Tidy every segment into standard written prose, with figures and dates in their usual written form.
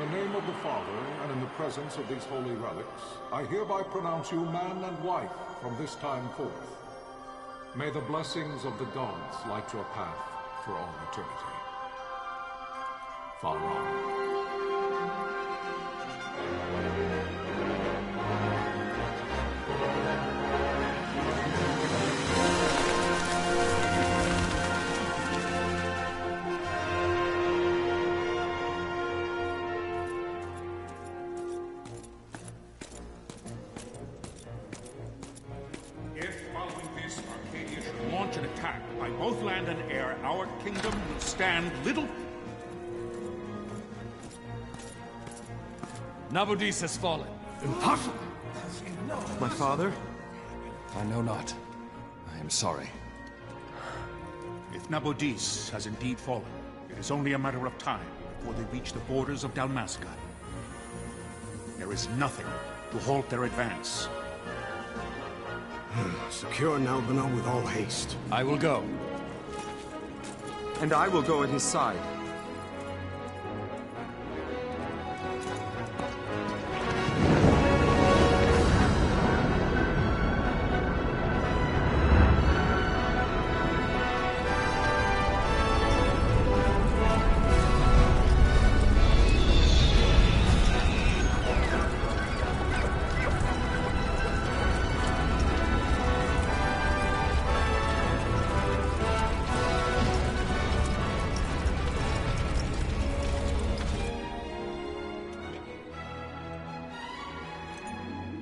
In the name of the Father, and in the presence of these holy relics, I hereby pronounce you man and wife from this time forth. May the blessings of the gods light your path for all eternity. Far on. Both land and air, our kingdom will stand little... Nabudis has fallen. Impossible! My father? I know not. I am sorry. If Nabudis has indeed fallen, it is only a matter of time before they reach the borders of Dalmasca. There is nothing to halt their advance. Secure Nalbina with all haste. I will go. And I will go at his side.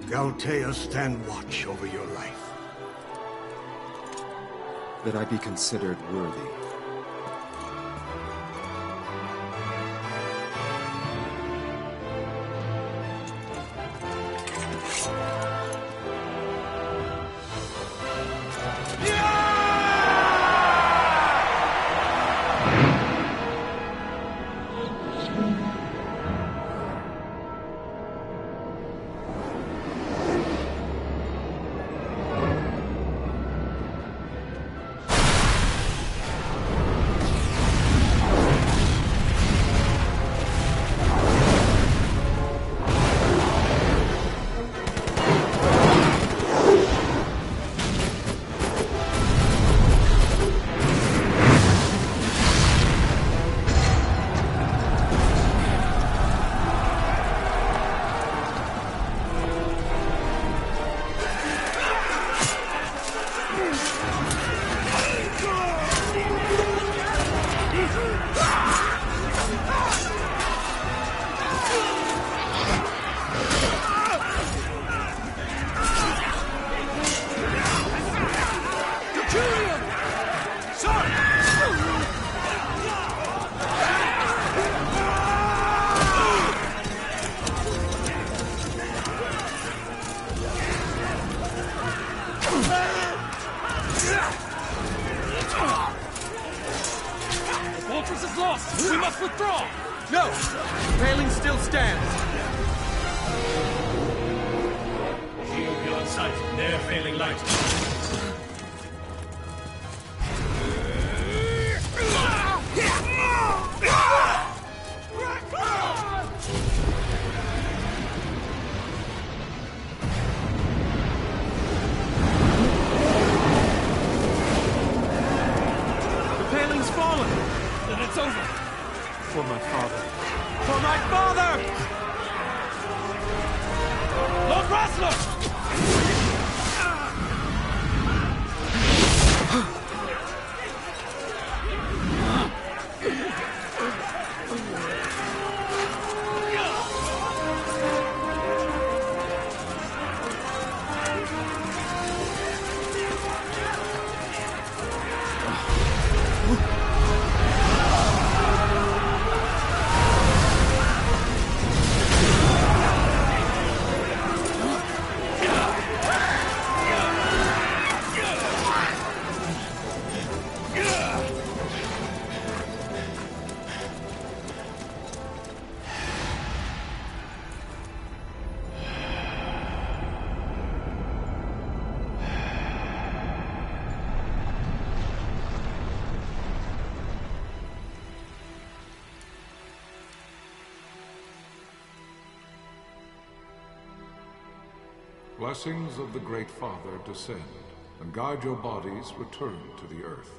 Galtea, stand watch over your life. That I be considered worthy. Blessings of the Great Father descend, and guide your bodies return to the earth.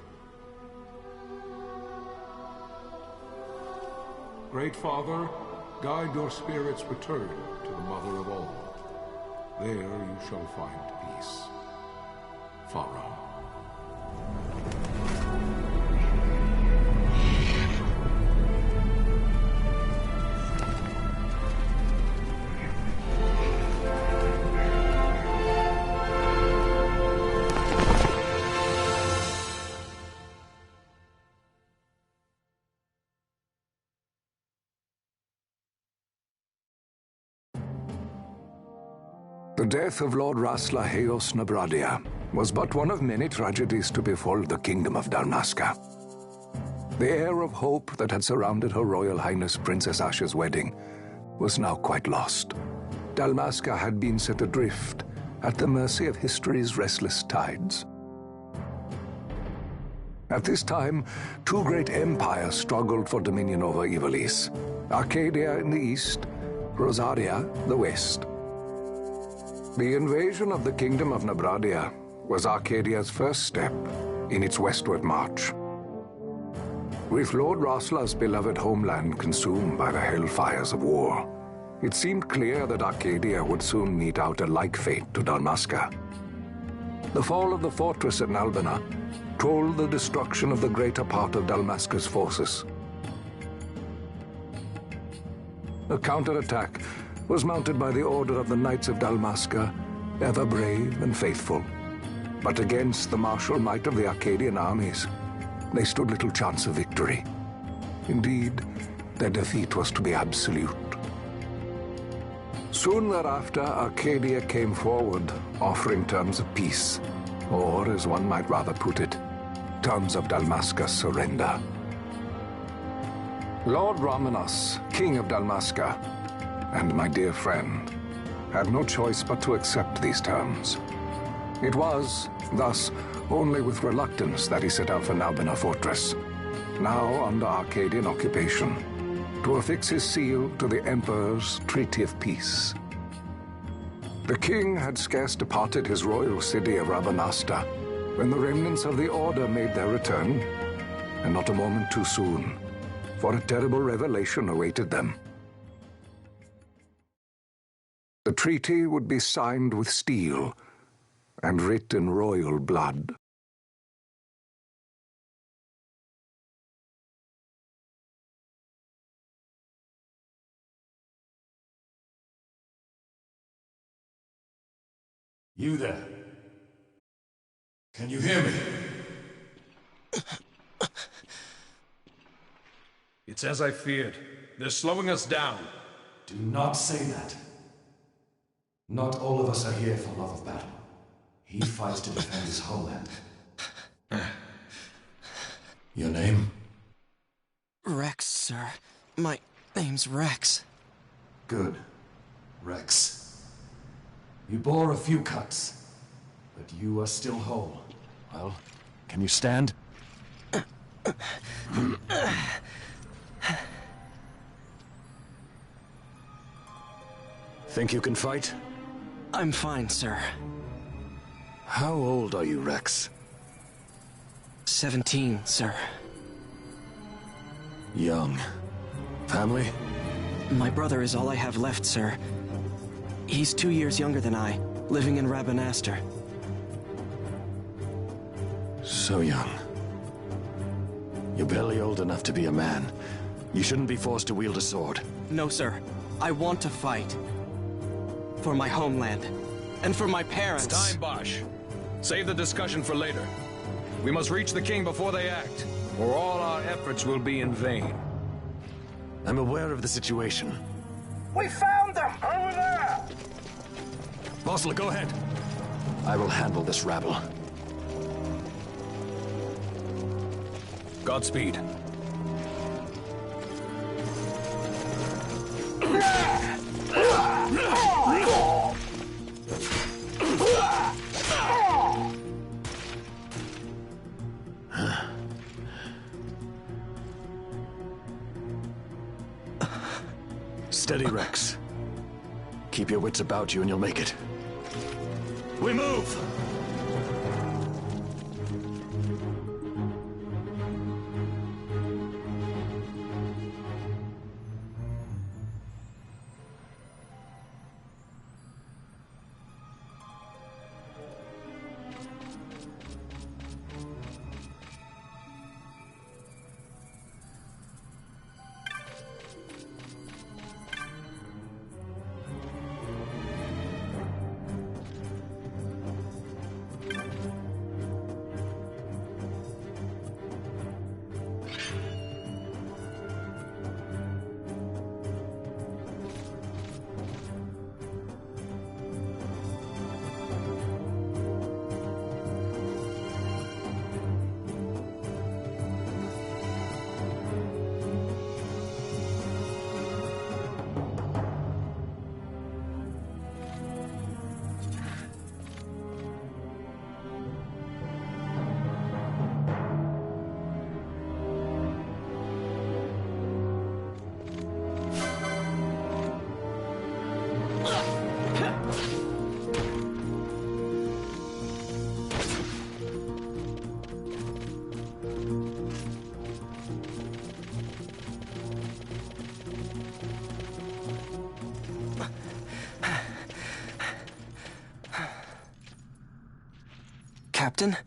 Great Father, guide your spirits return to the Mother of all. There you shall find peace. Pharaoh. The death of Lord Rasla Heos Nabradia was but one of many tragedies to befall the Kingdom of Dalmasca. The air of hope that had surrounded Her Royal Highness Princess Asha's wedding was now quite lost. Dalmasca had been set adrift at the mercy of history's restless tides. At this time, two great empires struggled for dominion over Ivalice: Arcadia in the east, Rosaria the west. The invasion of the Kingdom of Nabradia was Arcadia's first step in its westward march. With Lord Rasla's beloved homeland consumed by the hellfires of war, it seemed clear that Arcadia would soon mete out a like fate to Dalmasca. The fall of the fortress at Nalbina told the destruction of the greater part of Dalmasca's forces. A counterattack was mounted by the order of the Knights of Dalmasca, ever brave and faithful. But against the martial might of the Arcadian armies, they stood little chance of victory. Indeed, their defeat was to be absolute. Soon thereafter, Arcadia came forward, offering terms of peace, or, as one might rather put it, terms of Dalmasca's surrender. Lord Rabanastre, King of Dalmasca, and my dear friend, had no choice but to accept these terms. It was, thus, only with reluctance that he set out for Nalbina Fortress, now under Arcadian occupation, to affix his seal to the Emperor's Treaty of Peace. The king had scarce departed his royal city of Rabanastre when the remnants of the Order made their return, and not a moment too soon, for a terrible revelation awaited them. The treaty would be signed with steel and writ in royal blood. You there? Can you hear me? It's as I feared. They're slowing us down. Do not say that. Not all of us are here for love of battle. He fights to defend his homeland. Your name? Rex, sir. My name's Rex. Good. Rex. You bore a few cuts, but you are still whole. Well, can you stand? Think you can fight? I'm fine, sir. How old are you, Rex? 17, sir. Young. Family? My brother is all I have left, sir. He's 2 years younger than I, living in Rabanastre. So young. You're barely old enough to be a man. You shouldn't be forced to wield a sword. No, sir. I want to fight. For my homeland. And for my parents. It's time, Bosch. Save the discussion for later. We must reach the king before they act, or all our efforts will be in vain. I'm aware of the situation. We found them! Over there! Bossler, go ahead. I will handle this rabble. Godspeed. Steady, Rex. Keep your wits about you and you'll make it. We move! Captain?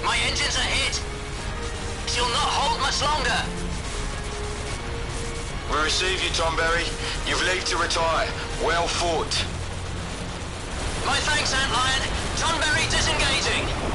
My engines are hit. She'll not hold much longer. We receive you, Tonberry. You've leave to retire. Well fought. My thanks, Antlion. Tonberry disengaging.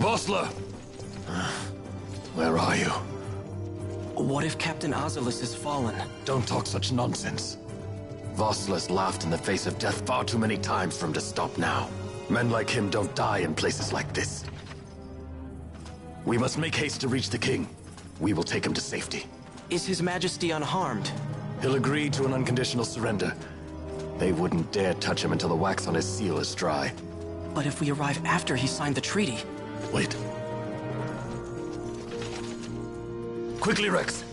Vossler! Where are you? What if Captain Azulis has fallen? Don't talk such nonsense. Vossler's laughed in the face of death far too many times for him to stop now. Men like him don't die in places like this. We must make haste to reach the king. We will take him to safety. Is His Majesty unharmed? He'll agree to an unconditional surrender. They wouldn't dare touch him until the wax on his seal is dry. But if we arrive after he signed the treaty... Wait. Quickly, Rex.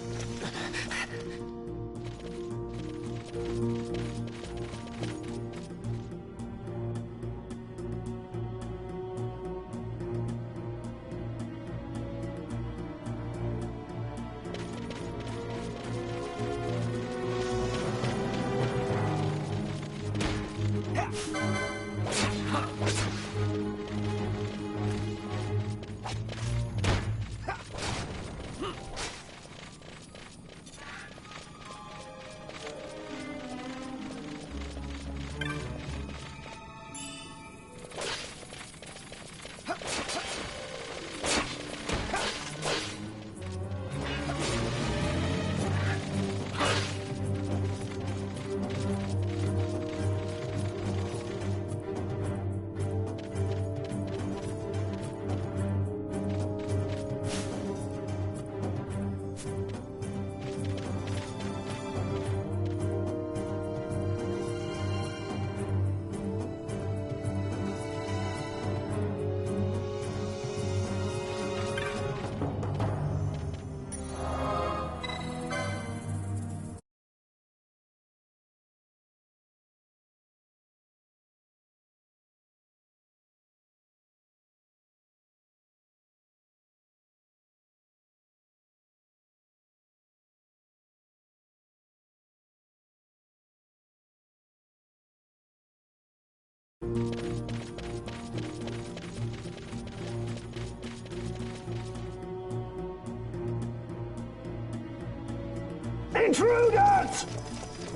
Intruders!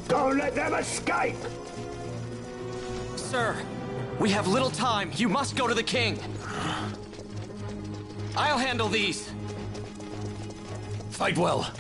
Don't let them escape! Sir, we have little time. You must go to the king. I'll handle these. Fight well.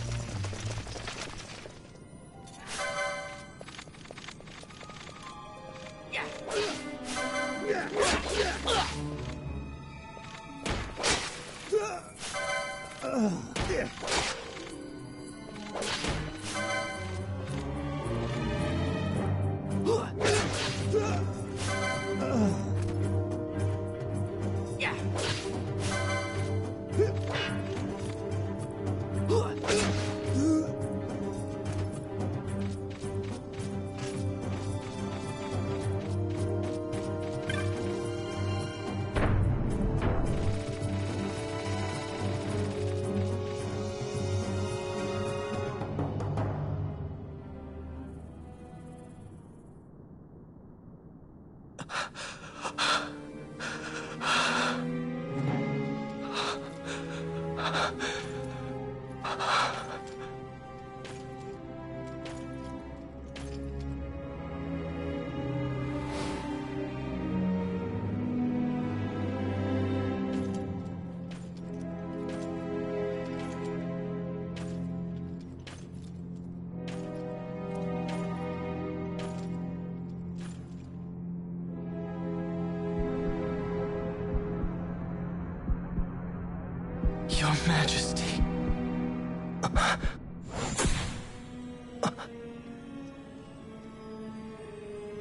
Your Majesty.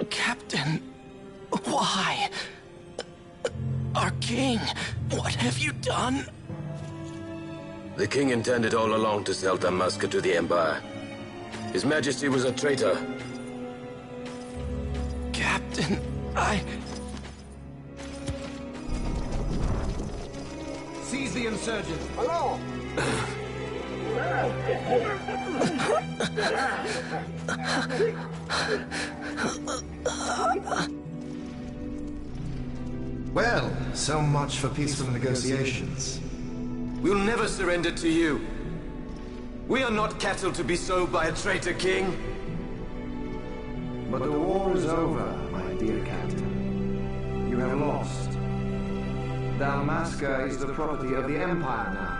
Captain, why? Our king, what have you done? The king intended all along to sell Damaska to the Empire. His Majesty was a traitor. Captain, Seize the insurgents! Hello! Well, so much for peaceful negotiations. We'll never surrender to you. We are not cattle to be sold by a traitor king. But the war is over, my dear Captain. You have lost. Dalmasca is the property of the Empire now.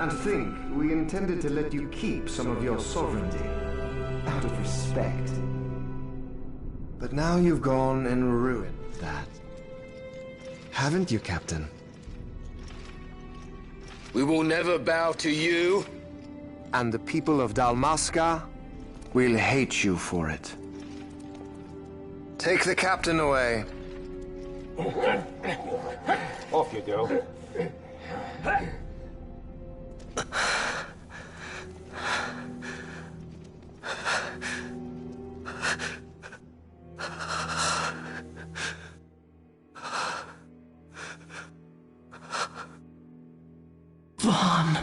And think, we intended to let you keep some of your sovereignty, out of respect. But now you've gone and ruined that. Haven't you, Captain? We will never bow to you. And the people of Dalmasca will hate you for it. Take the captain away. Off you go. Vaughn.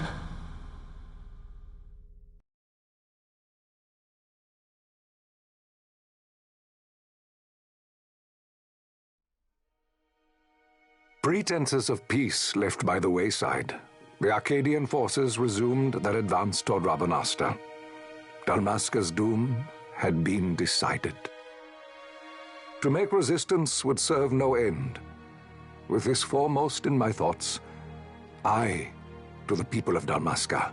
Pretenses of peace left by the wayside, the Arcadian forces resumed their advance toward Rabanastre. Dalmasca's doom had been decided. To make resistance would serve no end. With this foremost in my thoughts, I to the people of Dalmasca.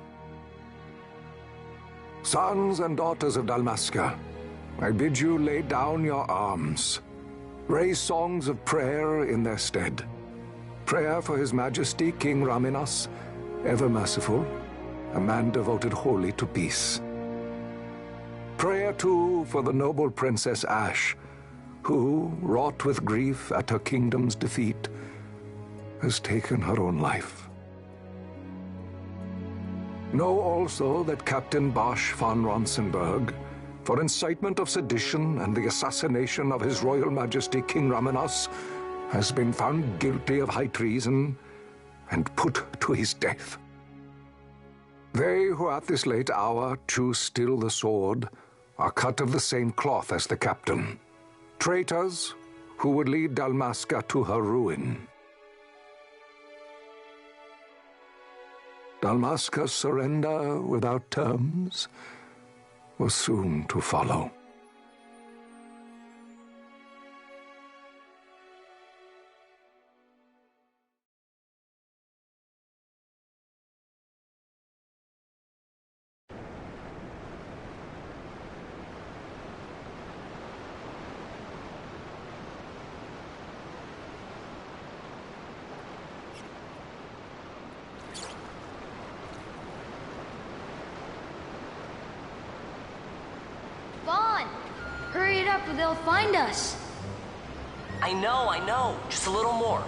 Sons and daughters of Dalmasca, I bid you lay down your arms. Raise songs of prayer in their stead. Prayer for His Majesty King Raminas, ever merciful, a man devoted wholly to peace. Prayer, too, for the noble Princess Ash, who, wrought with grief at her kingdom's defeat, has taken her own life. Know also that Captain Bosch von Ronsenberg, for incitement of sedition and the assassination of His Royal Majesty King Raminas, has been found guilty of high treason and put to his death. They who at this late hour choose still the sword are cut of the same cloth as the captain. Traitors, who would lead Dalmasca to her ruin. Dalmasca's surrender without terms was soon to follow. Hurry it up or they'll find us. I know. Just a little more.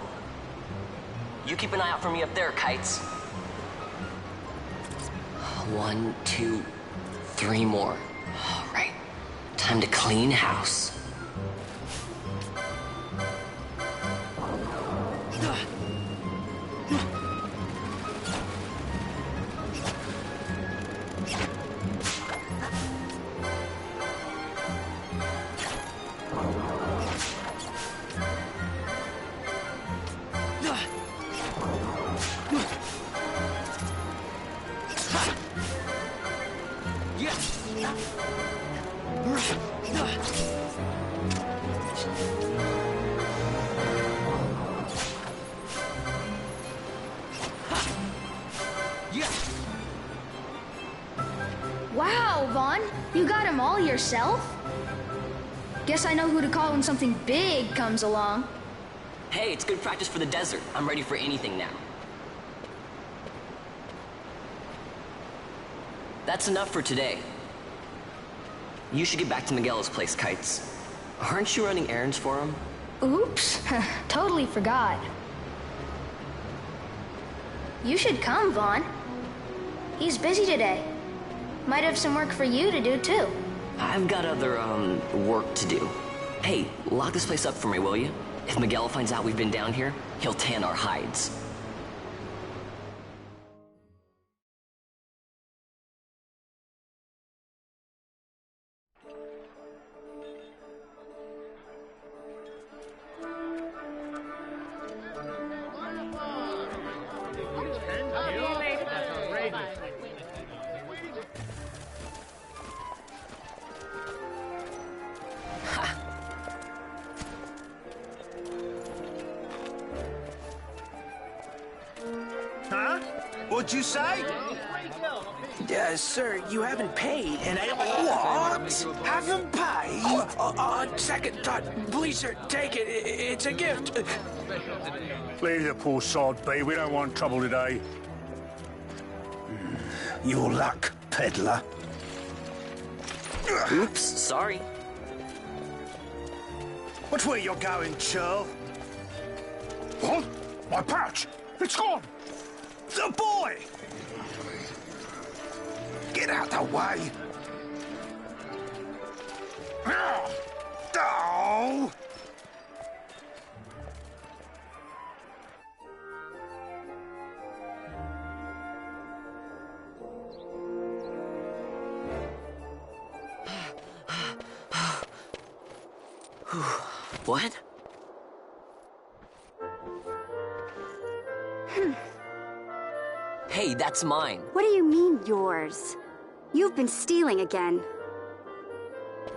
You keep an eye out for me up there, Kites. 1, 2, 3 more. All right. Time to clean house. Wow, Vaughn, you got him all yourself? Guess I know who to call when something big comes along. Hey, it's good practice for the desert. I'm ready for anything now. That's enough for today. You should get back to Miguel's place, Kites. Aren't you running errands for him? Oops, totally forgot. You should come, Vaughn. He's busy today. Might have some work for you to do, too. I've got other, work to do. Hey, lock this place up for me, will you? If Miguel finds out we've been down here, he'll tan our hides. Huh? What'd you say? Sir, you haven't paid, and I... What? Haven't paid? On second thought, please, sir, take it. It's a gift. Leave the poor sod be. We don't want trouble today. Your luck, peddler. Oops, sorry. Watch where you're going, churl. What? My pouch! It's gone! The boy! Get out the way! Oh! What? Hey, that's mine. What do you mean, yours? You've been stealing again.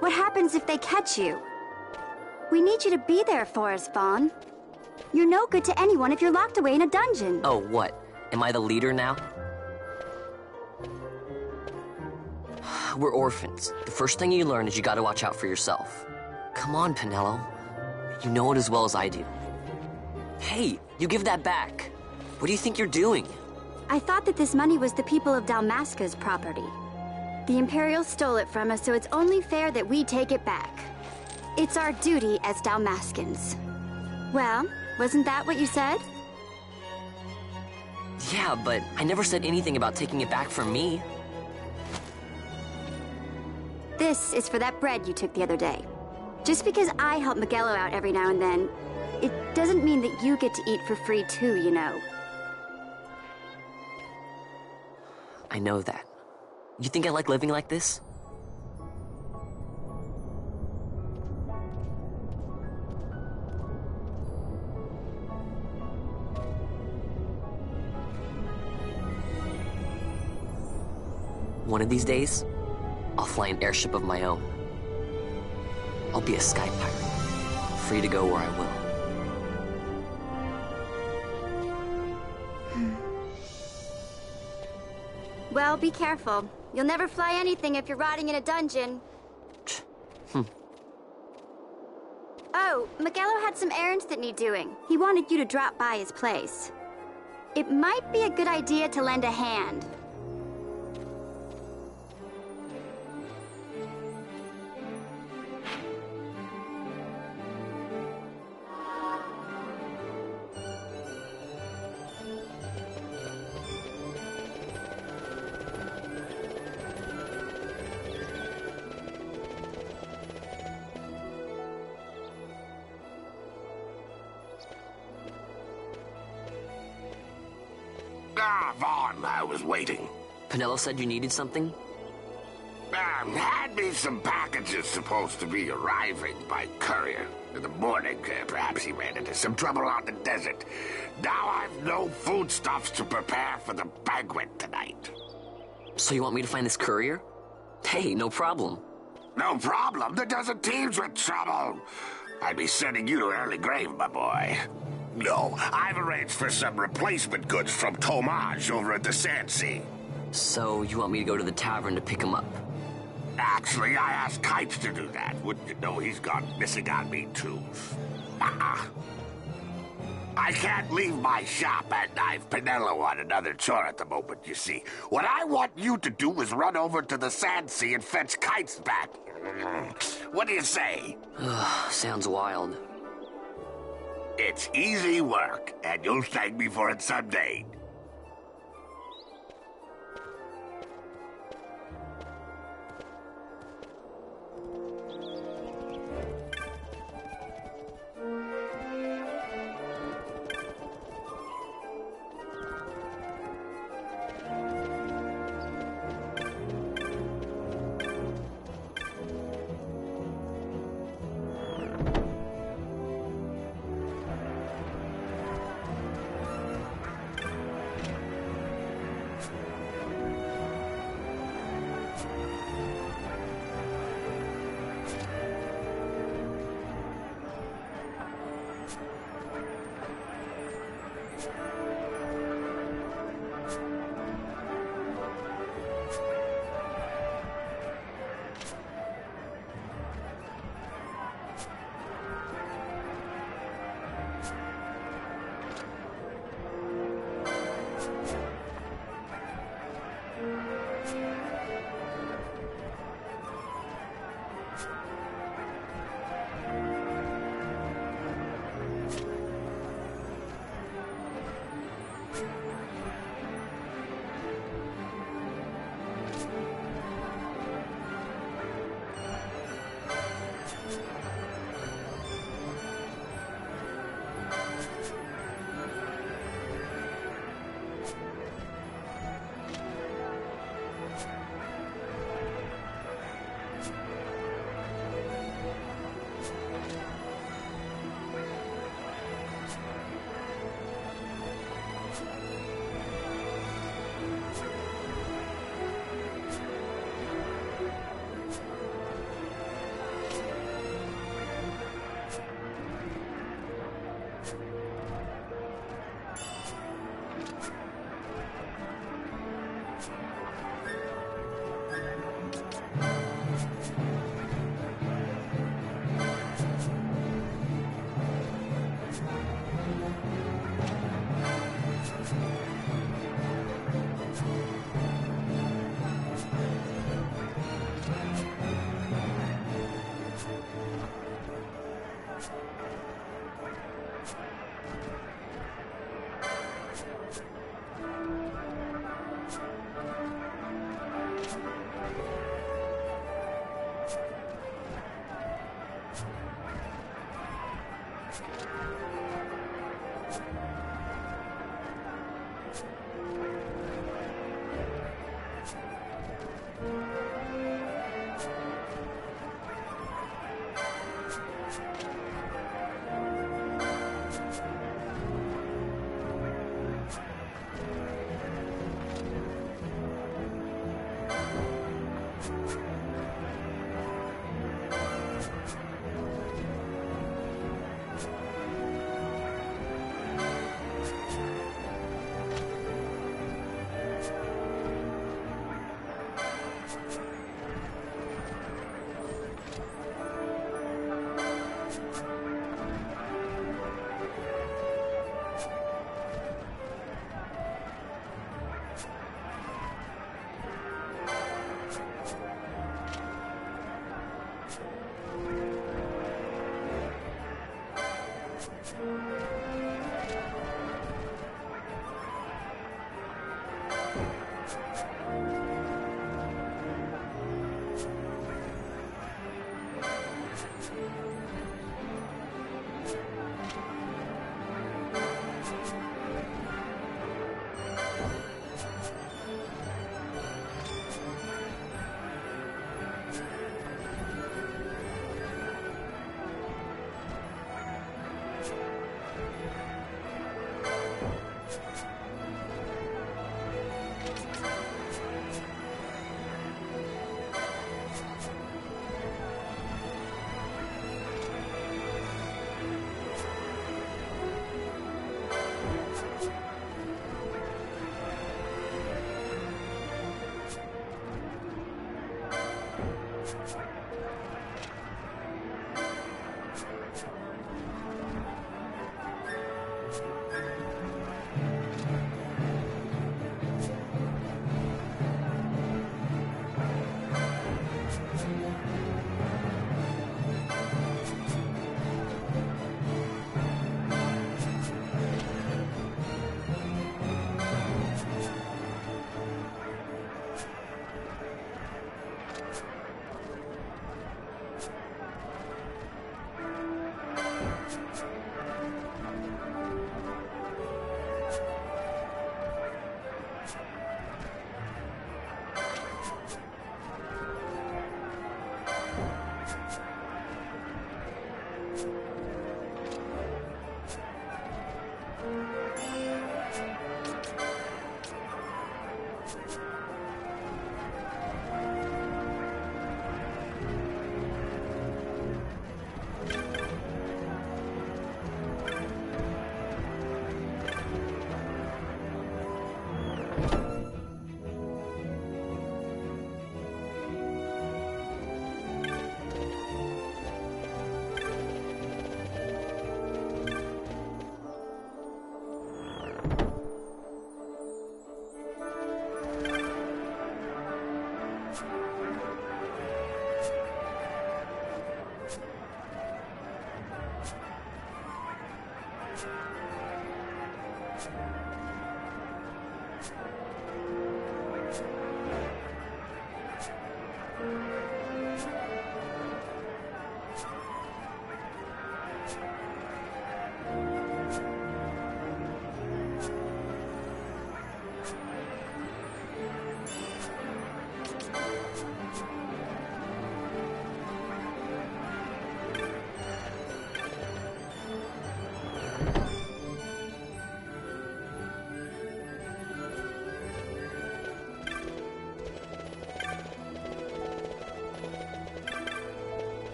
What happens if they catch you? We need you to be there for us, Vaughn. You're no good to anyone if you're locked away in a dungeon. Oh, what? Am I the leader now? We're orphans. The first thing you learn is you gotta watch out for yourself. Come on, Pinello. You know it as well as I do. Hey, you give that back. What do you think you're doing? I thought that this money was the people of Dalmasca's property. The Imperials stole it from us, so it's only fair that we take it back. It's our duty as Dalmascans. Well, wasn't that what you said? Yeah, but I never said anything about taking it back from me. This is for that bread you took the other day. Just because I help Miguelo out every now and then, it doesn't mean that you get to eat for free too, you know. I know that. You think I like living like this? One of these days, I'll fly an airship of my own. I'll be a sky pirate, free to go where I will. Well, be careful. You'll never fly anything if you're rotting in a dungeon. Oh, Miguelo had some errands that need doing. He wanted you to drop by his place. It might be a good idea to lend a hand. Vaughn, I was waiting. Pinello said you needed something? Had me some packages supposed to be arriving by courier. In the morning, perhaps he ran into some trouble out in the desert. Now I've no foodstuffs to prepare for the banquet tonight. So you want me to find this courier? Hey, no problem. No problem? The desert teems with trouble. I'd be sending you to early grave, my boy. No, I've arranged for some replacement goods from Tomage over at the Sandsea. So you want me to go to the tavern to pick him up? Actually, I asked Kites to do that. Wouldn't you know he's gone missing on me, too? I can't leave my shop, and I've Pinello on another chore at the moment, you see. What I want you to do is run over to the Sandsea and fetch Kites back. What do you say? Sounds wild. It's easy work, and you'll thank me for it someday.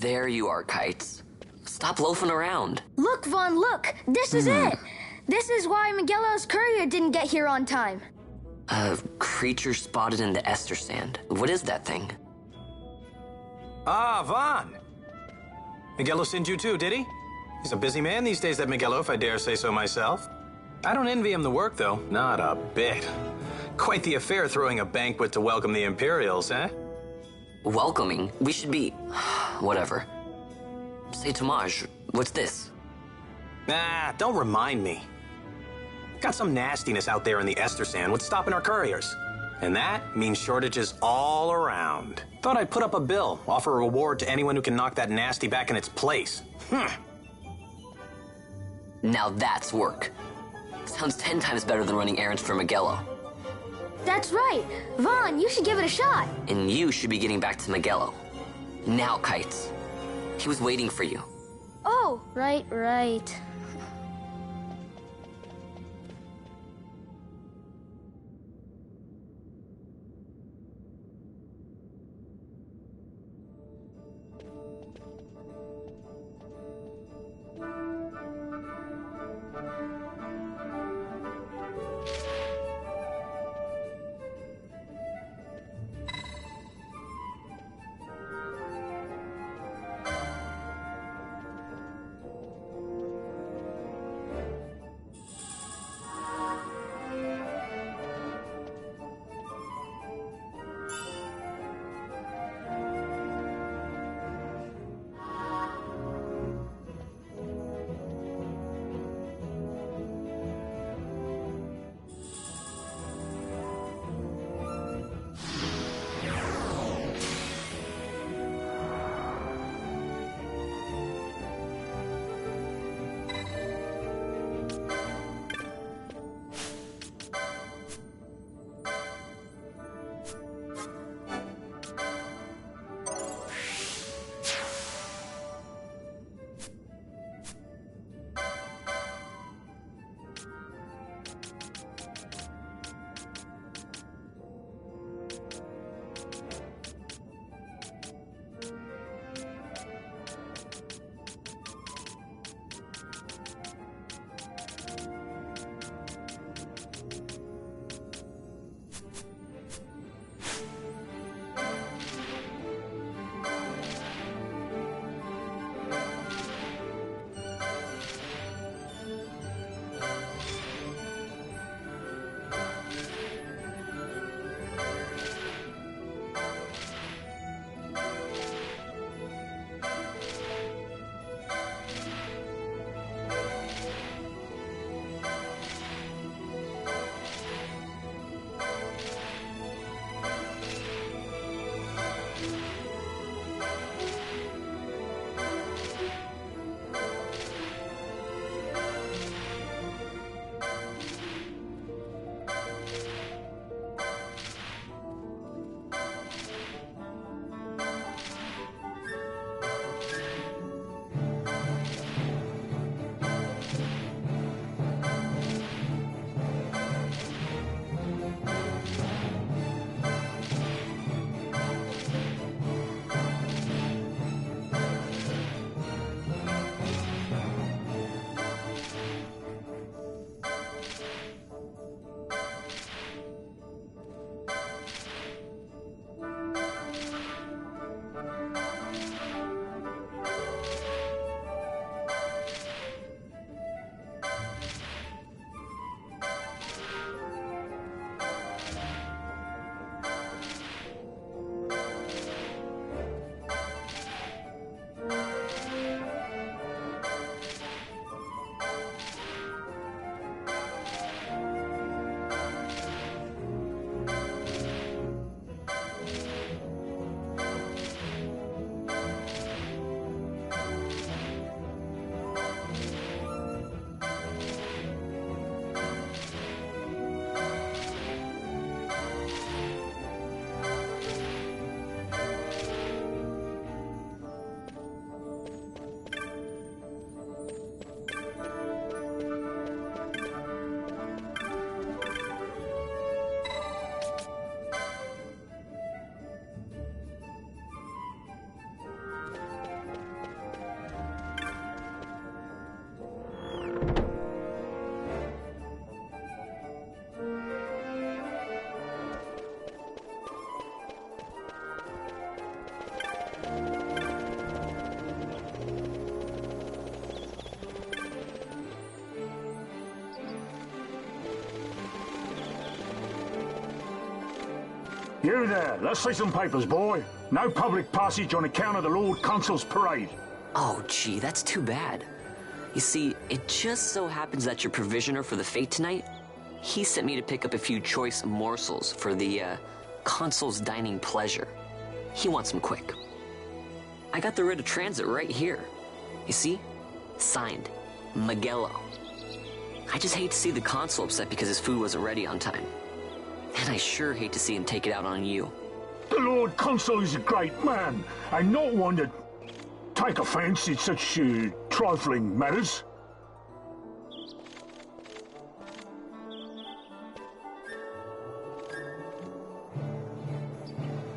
There you are, Kites. Stop loafing around. Look, Vaughn, look! This is it! This is why Miguelo's courier didn't get here on time. A creature spotted in the Ester Sand. What is that thing? Ah, Vaughn! Miguelo sent you too, did he? He's a busy man these days, that Miguelo, if I dare say so myself. I don't envy him the work, though. Not a bit. Quite the affair throwing a banquet to welcome the Imperials, eh? Welcoming? We should be... whatever. Say, Tomaj, what's this? Nah, don't remind me. Got some nastiness out there in the Ester Sand. What's stopping our couriers? And that means shortages all around. Thought I'd put up a bill, offer a reward to anyone who can knock that nasty back in its place. Now that's work. Sounds 10 times better than running errands for Miguelo. That's right. Vaughn, you should give it a shot. And you should be getting back to Miguelo. Now, Kites. He was waiting for you. Oh, right. You there, let's see some papers, boy. No public passage on account of the Lord Consul's parade. Oh, gee, that's too bad. You see, it just so happens that your provisioner for the fete tonight, he sent me to pick up a few choice morsels for the, Consul's dining pleasure. He wants them quick. I got the writ of transit right here. You see? Signed, Magello. I just hate to see the Consul upset because his food wasn't ready on time. And I sure hate to see him take it out on you. The Lord Consul is a great man, and not one to take offense in such trifling matters.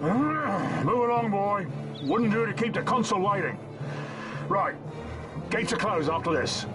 Move along, boy. Wouldn't do to keep the Consul waiting. Right. Gates are closed after this.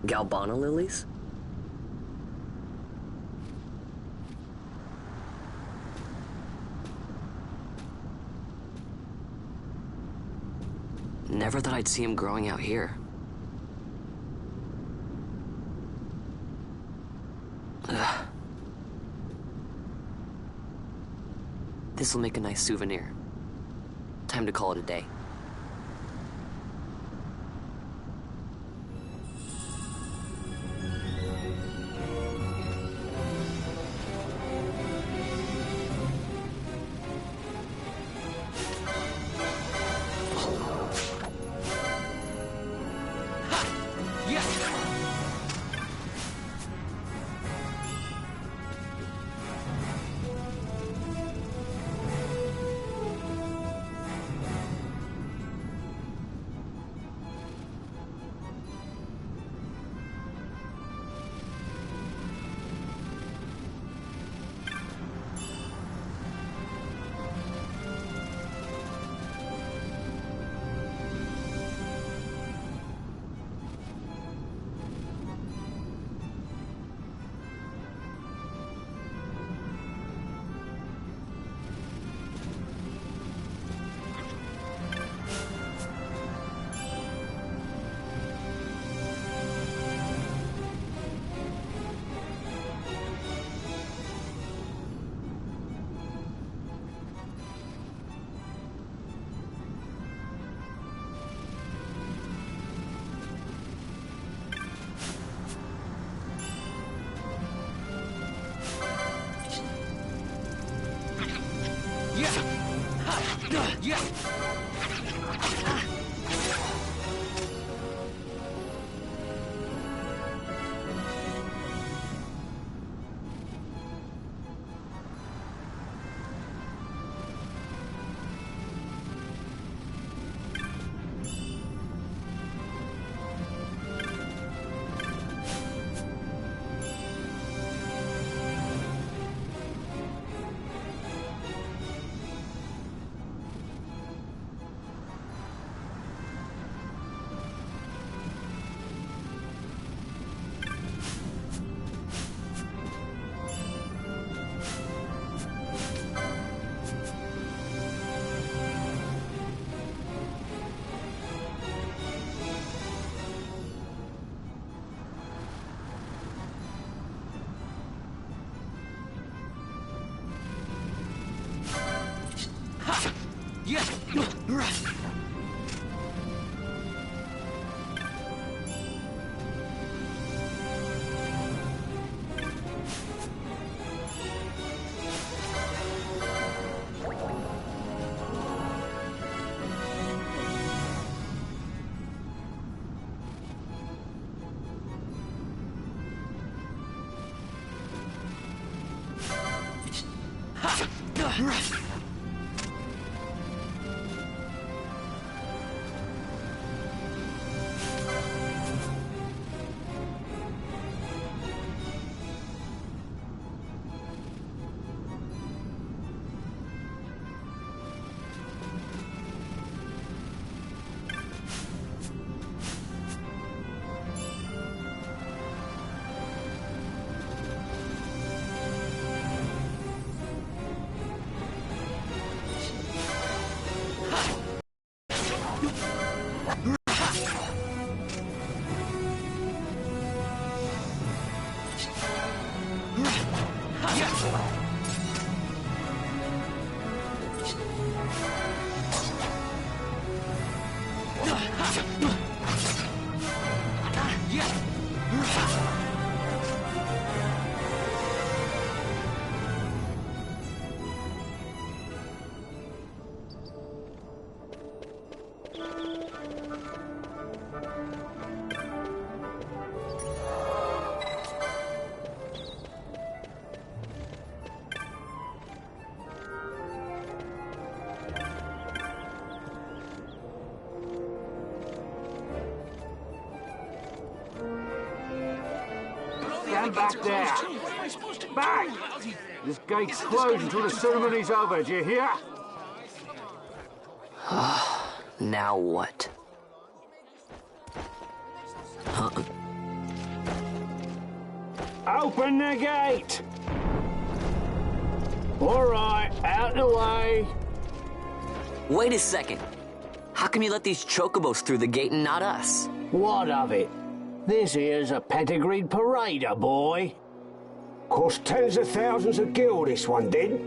Galbana lilies? Never thought I'd see him growing out here. Ugh. This'll make a nice souvenir. Time to call it a day. Stand back there. Back! This gate's closed until the ceremony's over, do you hear? Now what? Open the gate! All right, out the way. Wait a second. How come you let these chocobos through the gate and not us? What of it? This here's a pedigreed parader, boy. Cost tens of thousands of gil, this one did.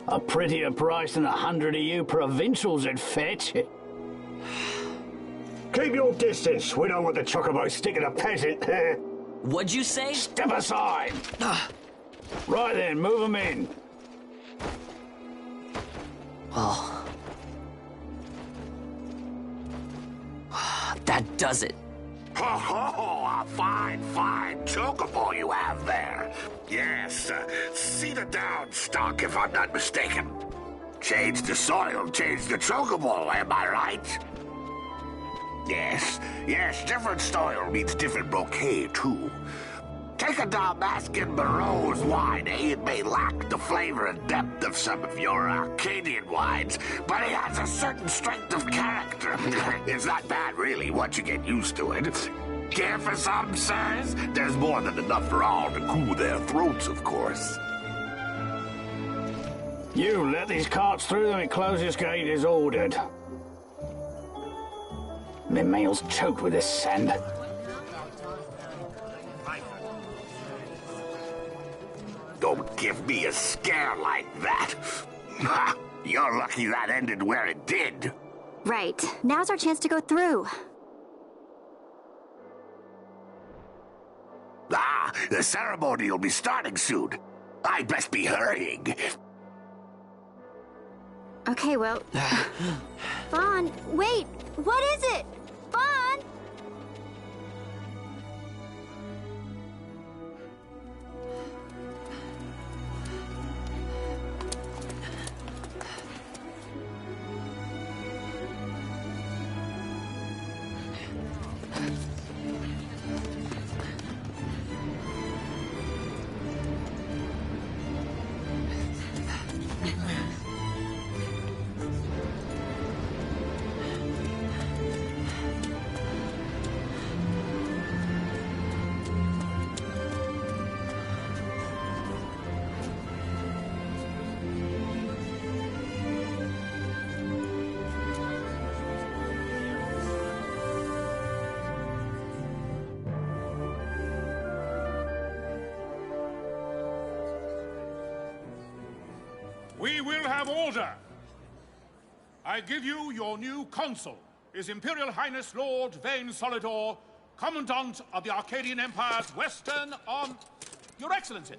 A prettier price than 100 of you provincials would fetch. Keep your distance. We don't want the chocobo sticking a peasant. What'd you say? Step aside. Right then, move them in. Well, that does it. Ho ho! A fine chocobo you have there. Yes, cedar down stock if I'm not mistaken. Change the soil, change the chocobo, am I right? Yes, different soil means different bouquet, too. Take a Dalmascan Barrow's wine, eh? It may lack the flavor and depth of some of your Arcadian wines, but it has a certain strength of character. It's not bad, really, once you get used to it. Care for some, sirs? There's more than enough for all to cool their throats, of course. You let these carts through and close this gate as ordered. My mail's choked with this sand. Don't give me a scare like that. You're lucky that ended where it did. Right. Now's our chance to go through. The ceremony will be starting soon. I'd best be hurrying. Okay, well... Vaughn, wait! What is it? Vaughn! We will have order. I give you your new consul, His Imperial Highness Lord Vane Solidor, Commandant of the Arcadian Empire's Western on... Your Excellency.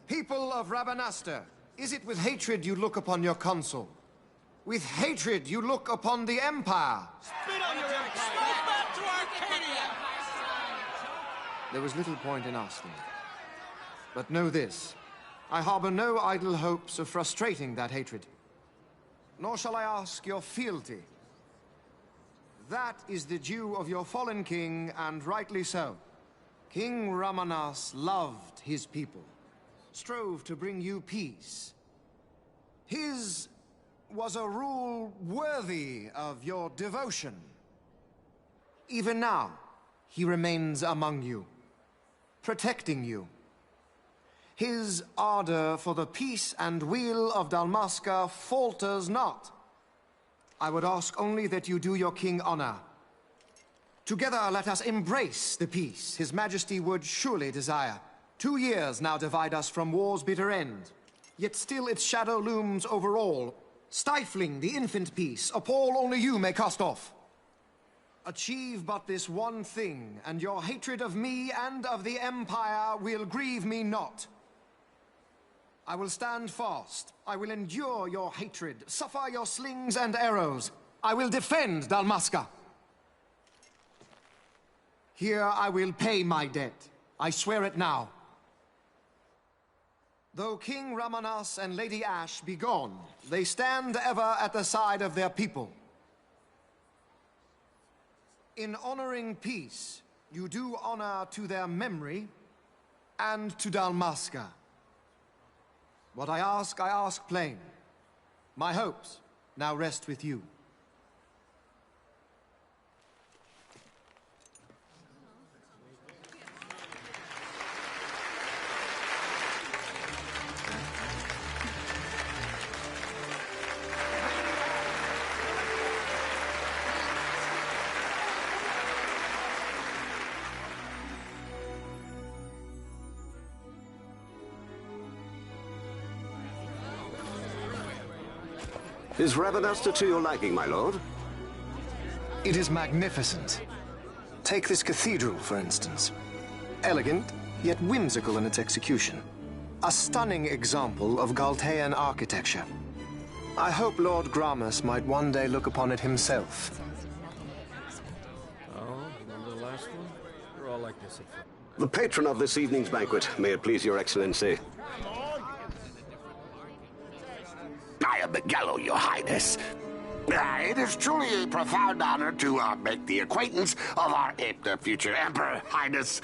People of Rabanastre, is it with hatred you look upon your consul? With hatred you look upon the Empire? Spit on your empire! Go back to Arcadia! There was little point in asking. But know this, I harbor no idle hopes of frustrating that hatred. Nor shall I ask your fealty. That is the due of your fallen king, and rightly so. King Rabanastre loved his people, strove to bring you peace. His was a rule worthy of your devotion. Even now, he remains among you, protecting you. His ardor for the peace and weal of Dalmasca falters not. I would ask only that you do your king honor. Together let us embrace the peace His Majesty would surely desire. 2 years now divide us from war's bitter end, yet still its shadow looms over all, stifling the infant peace a pall only you may cast off. Achieve but this one thing, and your hatred of me and of the Empire will grieve me not. I will stand fast. I will endure your hatred, suffer your slings and arrows. I will defend Dalmasca. Here I will pay my debt. I swear it now. Though King Rabanastre and Lady Ashe be gone, they stand ever at the side of their people. In honoring peace, you do honor to their memory and to Dalmasca. What I ask plain. My hopes now rest with you. Is Rabanastre to your liking, my lord? It is magnificent. Take this cathedral, for instance. Elegant, yet whimsical in its execution. A stunning example of Galtean architecture. I hope Lord Gramus might one day look upon it himself. Oh, remember the last one? You're all like this. The patron of this evening's banquet, may it please your excellency. I am Miguel, your highness. It is truly a profound honor to make the acquaintance of our future emperor, highness.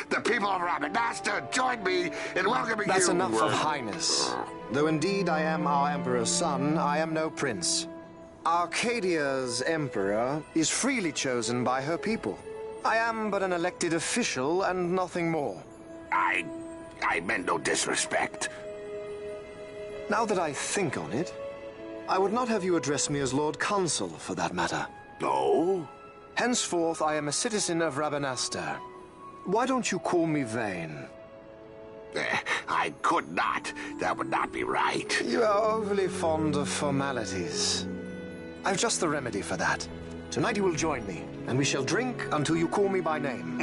The people of Rabanastre join me in welcoming you. That's enough of highness. Though indeed I am our emperor's son, I am no prince. Arcadia's emperor is freely chosen by her people. I am but an elected official and nothing more. I meant no disrespect. Now that I think on it, I would not have you address me as Lord Consul, for that matter. No? Henceforth, I am a citizen of Rabanastre. Why don't you call me Vane? I I could not. That would not be right. You are overly fond of formalities. I've just the remedy for that. Tonight you will join me, and we shall drink until you call me by name.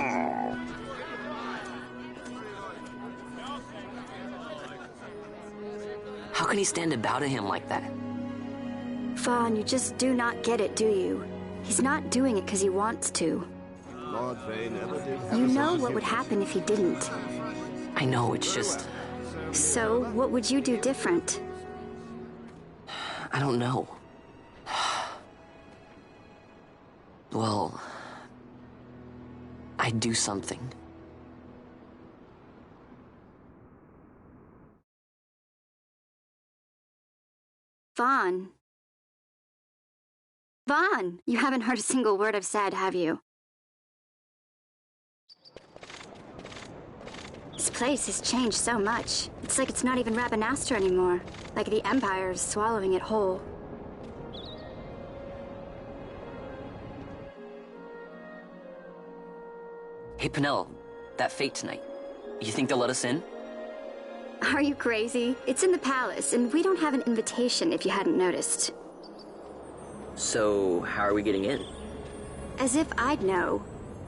How can he stand about him like that? Vaughn, you just do not get it, do you? He's not doing it because he wants to. You know what would happen if he didn't. I know, it's just... So, what would you do different? I don't know. Well... I'd do something. Vaughn. Vaughn, you haven't heard a single word I've said, have you? This place has changed so much. It's like it's not even Rabanastre anymore. Like the Empire is swallowing it whole. Hey, Penelo, that fete tonight. You think they'll let us in? Are you crazy? It's in the palace, and we don't have an invitation if you hadn't noticed. So, how are we getting in? As if I'd know.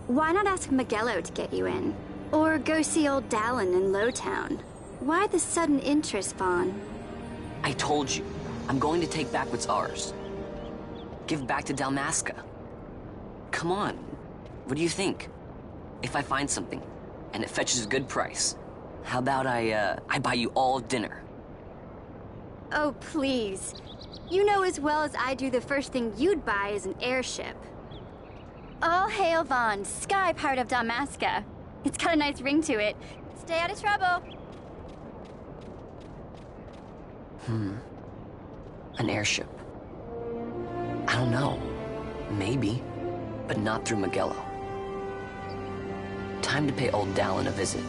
Why not ask Magello to get you in? Or go see old Dallin in Lowtown? Why the sudden interest, Vaughn? I told you, I'm going to take back what's ours. Give back to Dalmasca. Come on, what do you think? If I find something, and it fetches a good price, how about I buy you all dinner? Oh, please. You know as well as I do the first thing you'd buy is an airship. All hail Vaughn, sky pirate of Dalmasca. It's got a nice ring to it. Stay out of trouble. An airship. I don't know. Maybe, but not through Magello. Time to pay old Dallin a visit.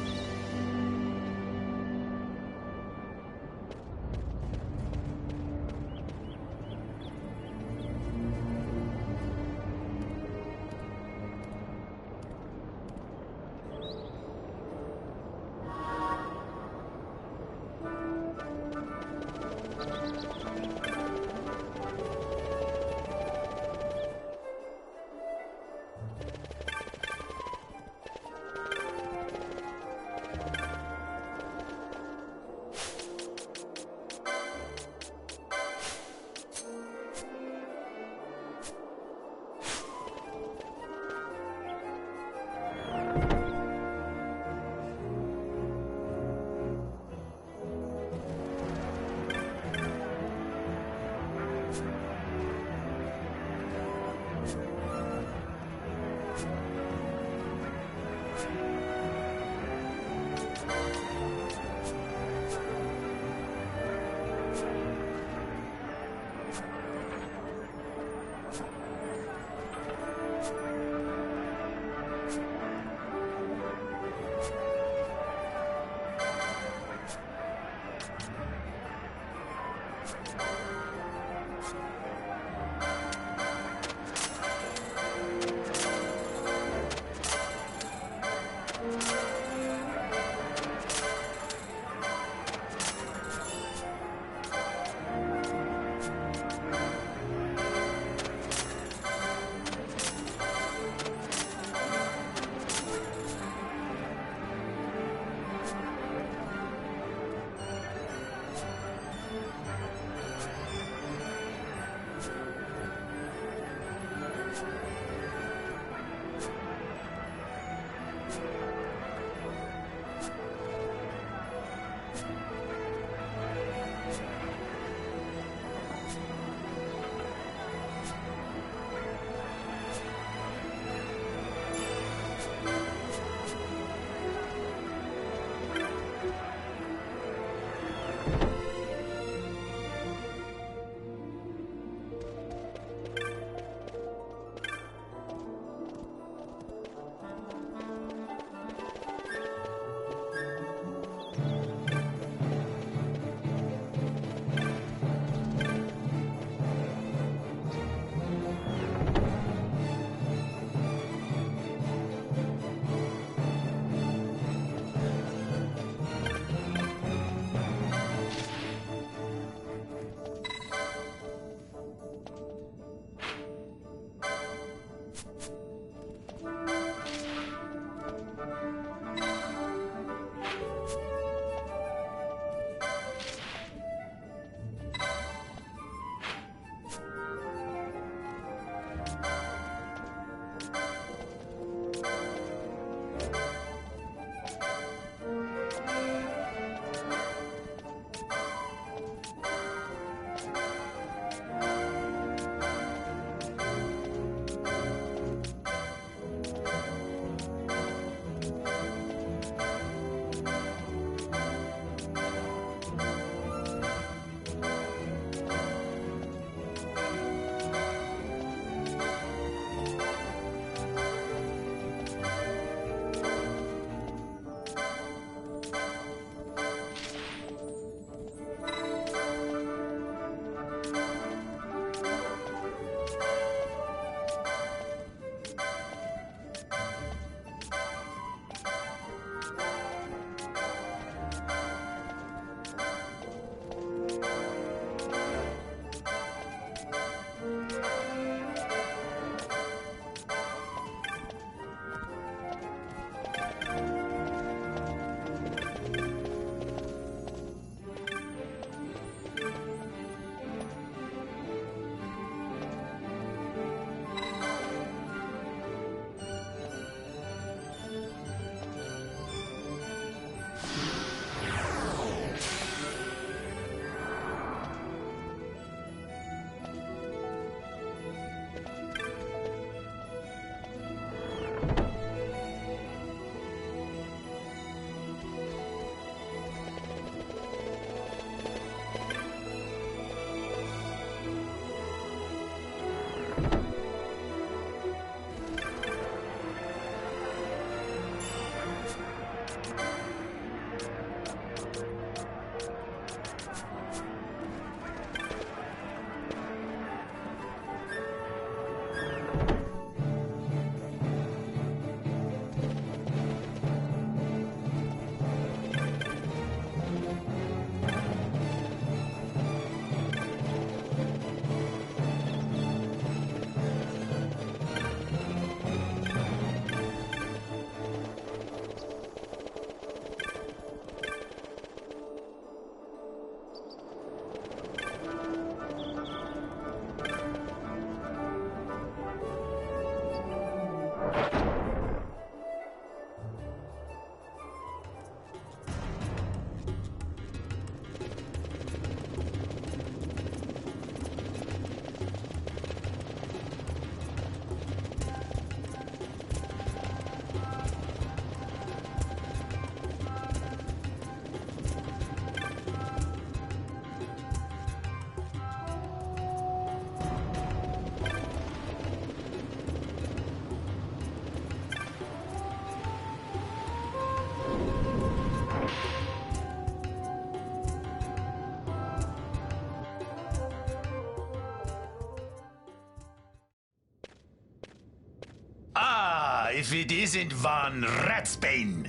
If it isn't Von Ratsbane.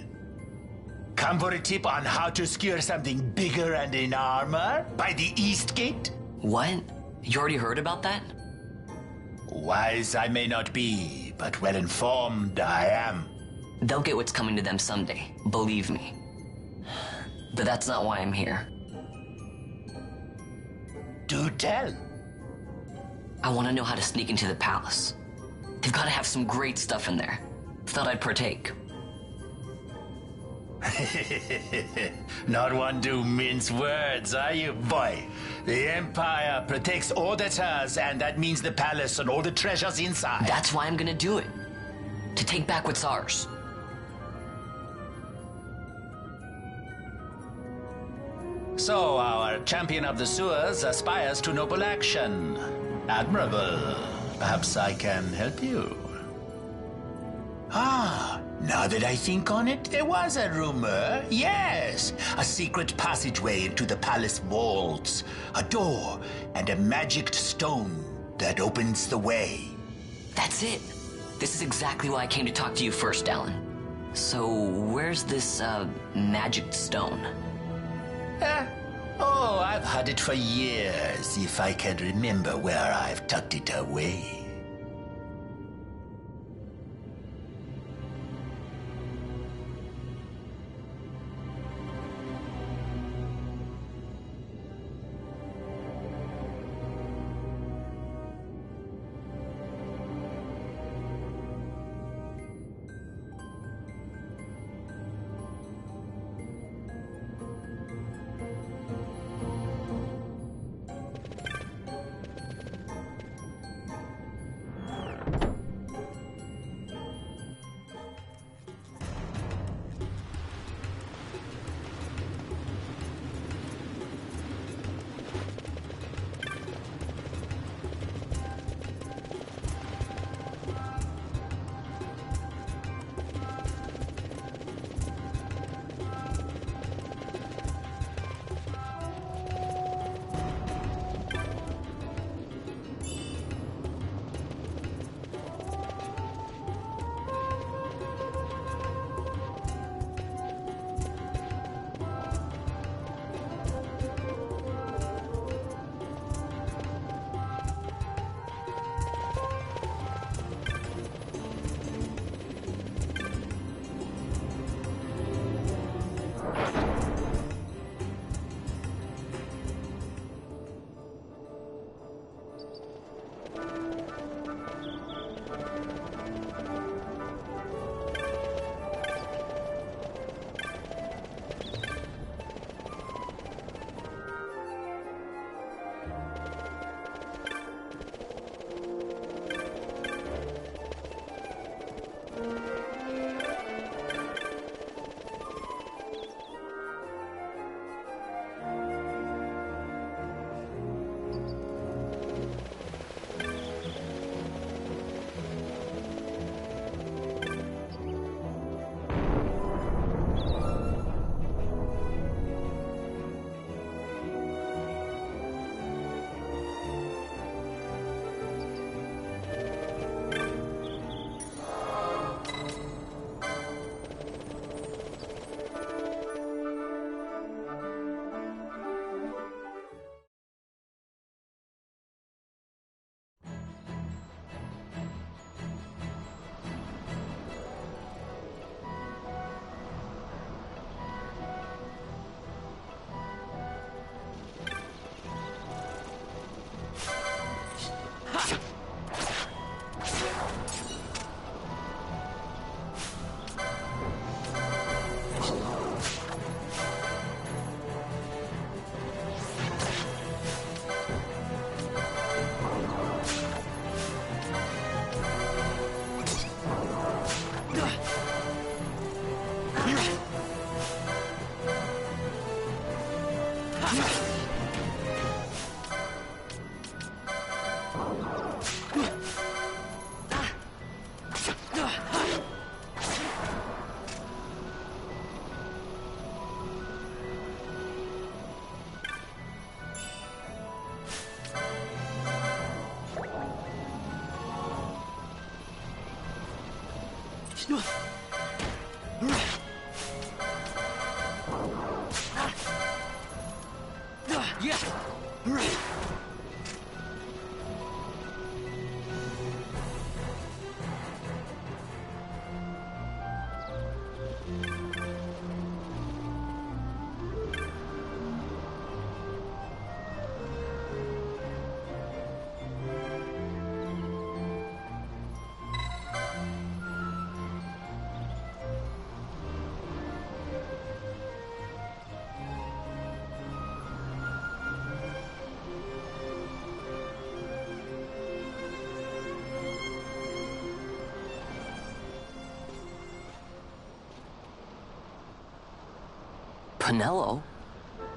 Come for a tip on how to secure something bigger and in armor by the East Gate? What? You already heard about that? Wise I may not be, but well informed I am. They'll get what's coming to them someday, believe me. But that's not why I'm here. Do tell. I want to know how to sneak into the palace. They've got to have some great stuff in there. Thought I'd partake. Not one to mince words, are you, boy? The Empire protects all that's hers, and that means the palace and all the treasures inside. That's why I'm gonna do it. To take back what's ours. So, our champion of the sewers aspires to noble action. Admirable. Perhaps I can help you. Ah, now that I think on it, there was a rumor. Yes, a secret passageway into the palace vaults, a door, and a magicked stone that opens the way. That's it. This is exactly why I came to talk to you first, Alan. So, where's this, magicked stone? Oh, I've had it for years, if I can remember where I've tucked it away. Penelo?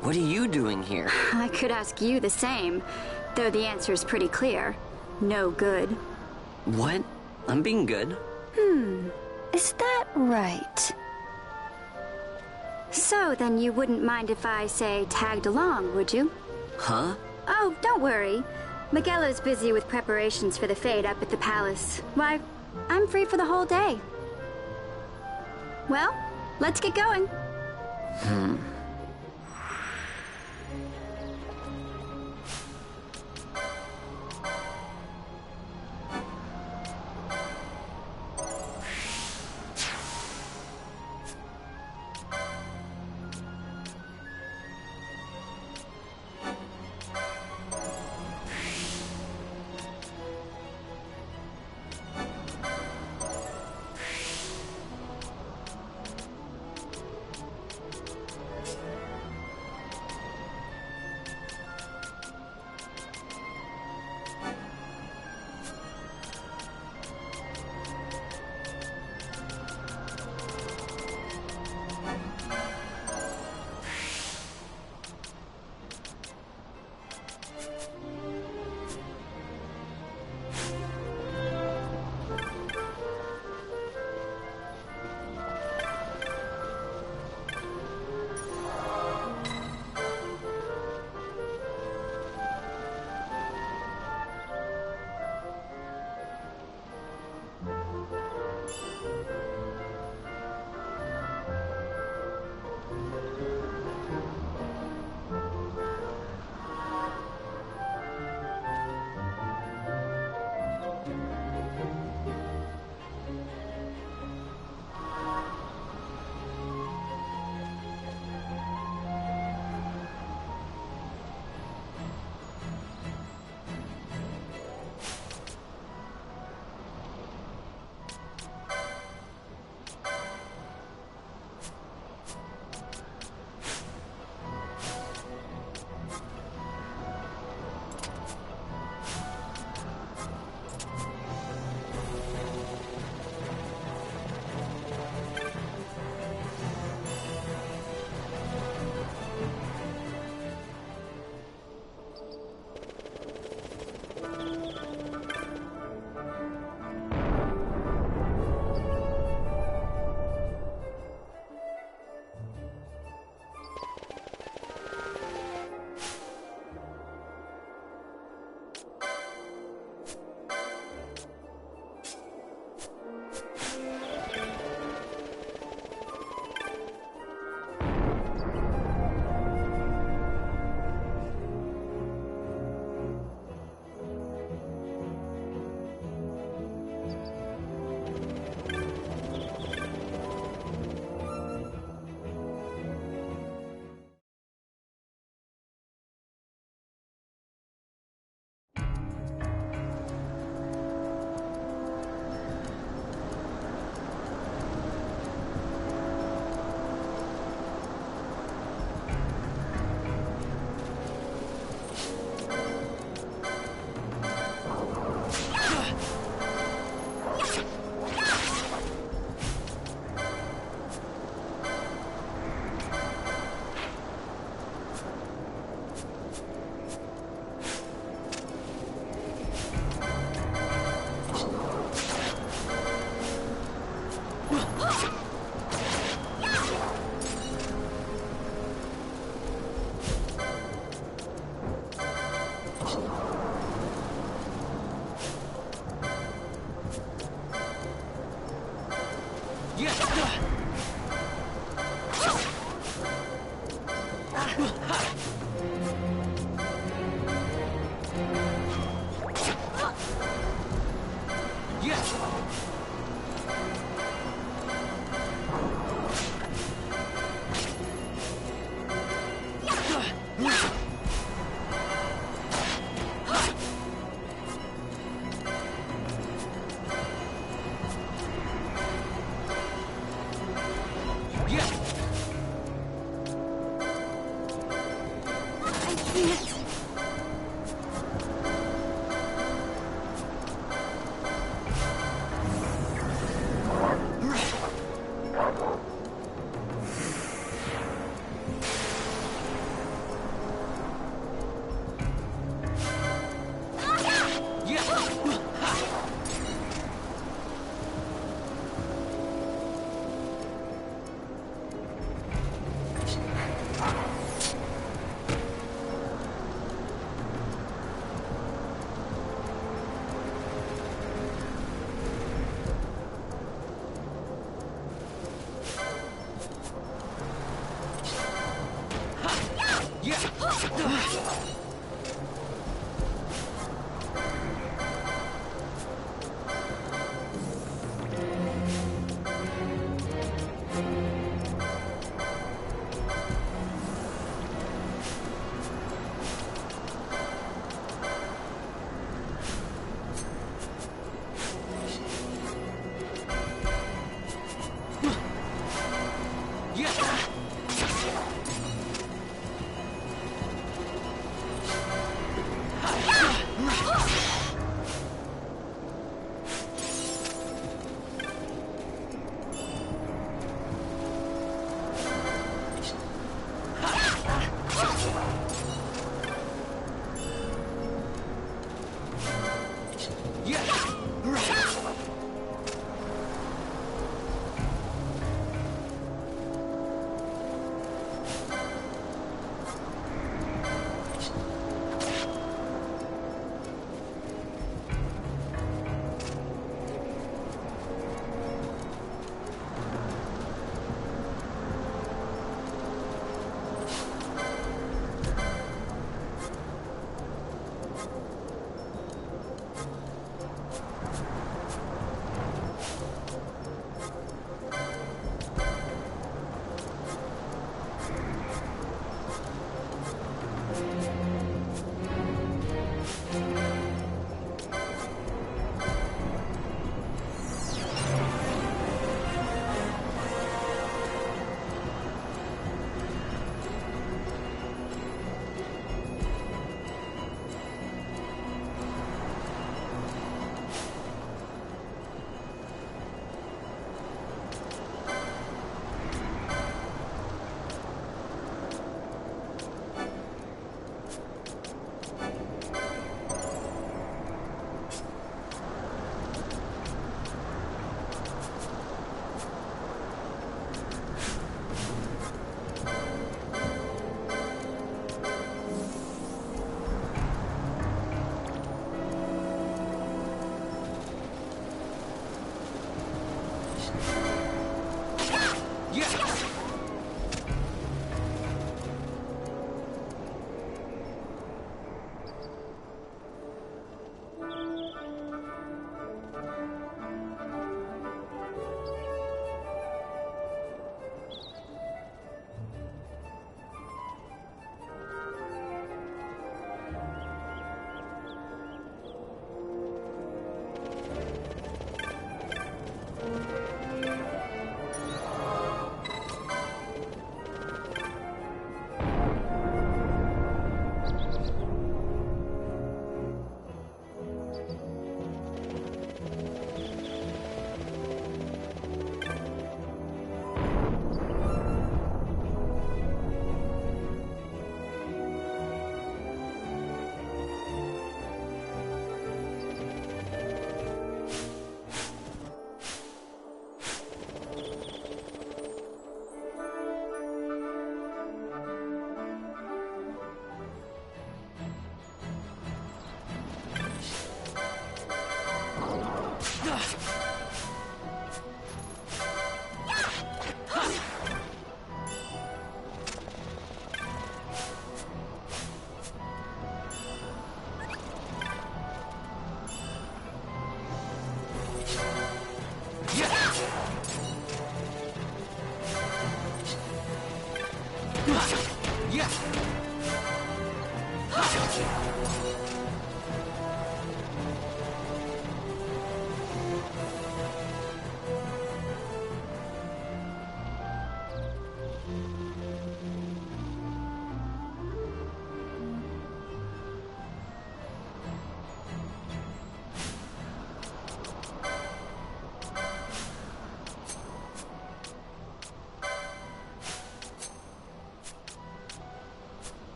What are you doing here? I could ask you the same, though the answer is pretty clear. No good. What? I'm being good. Is that right? So then you wouldn't mind if I, say, tagged along, would you? Huh? Oh, don't worry. Miguelo's busy with preparations for the fete up at the palace. Why, I'm free for the whole day. Well, let's get going.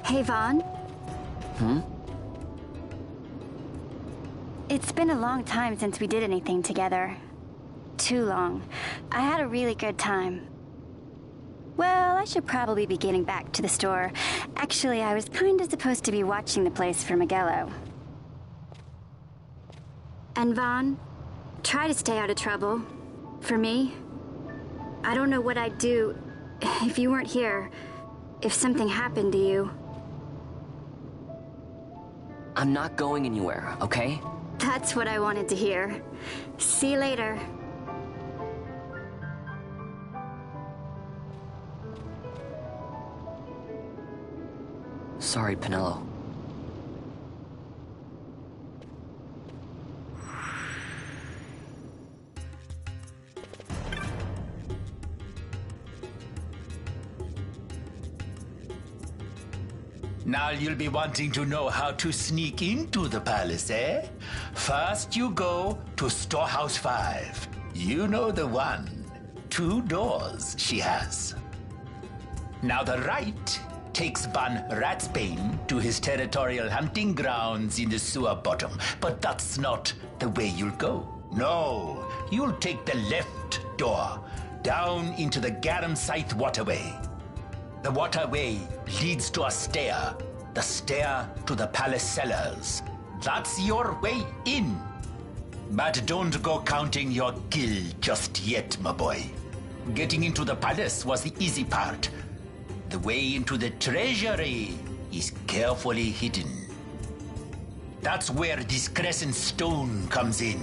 Hey, Vaughn. Hmm? It's been a long time since we did anything together. Too long. I had a really good time. Well, I should probably be getting back to the store. Actually, I was kinda supposed to be watching the place for Miguelo. And Vaughn, try to stay out of trouble. For me. I don't know what I'd do if you weren't here. If something happened to you. I'm not going anywhere, okay? That's what I wanted to hear. See you later. Sorry, Penelo. Now you'll be wanting to know how to sneak into the palace, eh? First you go to Storehouse 5. You know the one. 2 doors she has. Now the right takes Ban Ratsbane to his territorial hunting grounds in the sewer bottom. But that's not the way you'll go. No, you'll take the left door, down into the Garamsythe Waterway. The Waterway leads to a stair. The stair to the palace cellars. That's your way in. But don't go counting your gil just yet, my boy. Getting into the palace was the easy part. The way into the treasury is carefully hidden. That's where this crescent stone comes in.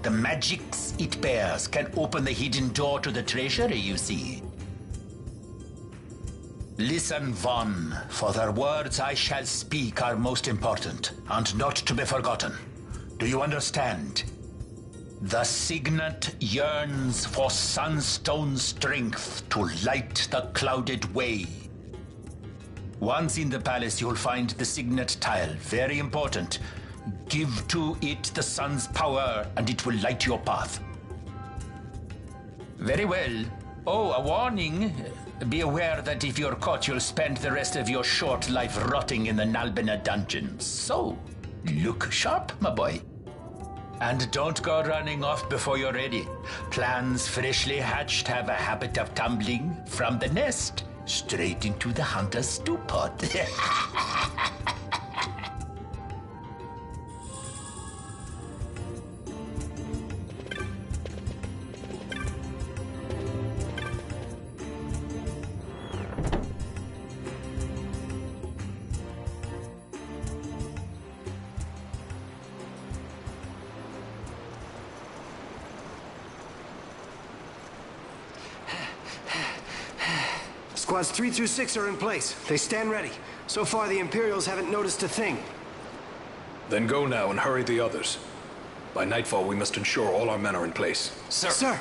The magics it bears can open the hidden door to the treasury, you see. Listen, Vaughn, for the words I shall speak are most important, and not to be forgotten. Do you understand? The signet yearns for sunstone strength to light the clouded way. Once in the palace, you'll find the signet tile. Very important. Give to it the sun's power, and it will light your path. Very well. Oh, a warning. Be aware that if you're caught, you'll spend the rest of your short life rotting in the Nalbina dungeons. So, look sharp, my boy. And don't go running off before you're ready. Plans freshly hatched have a habit of tumbling from the nest straight into the hunter's stew pot. Squads 3 through 6 are in place. They stand ready. So far, the Imperials haven't noticed a thing. Then go now and hurry the others. By nightfall, we must ensure all our men are in place. Sir! Sir!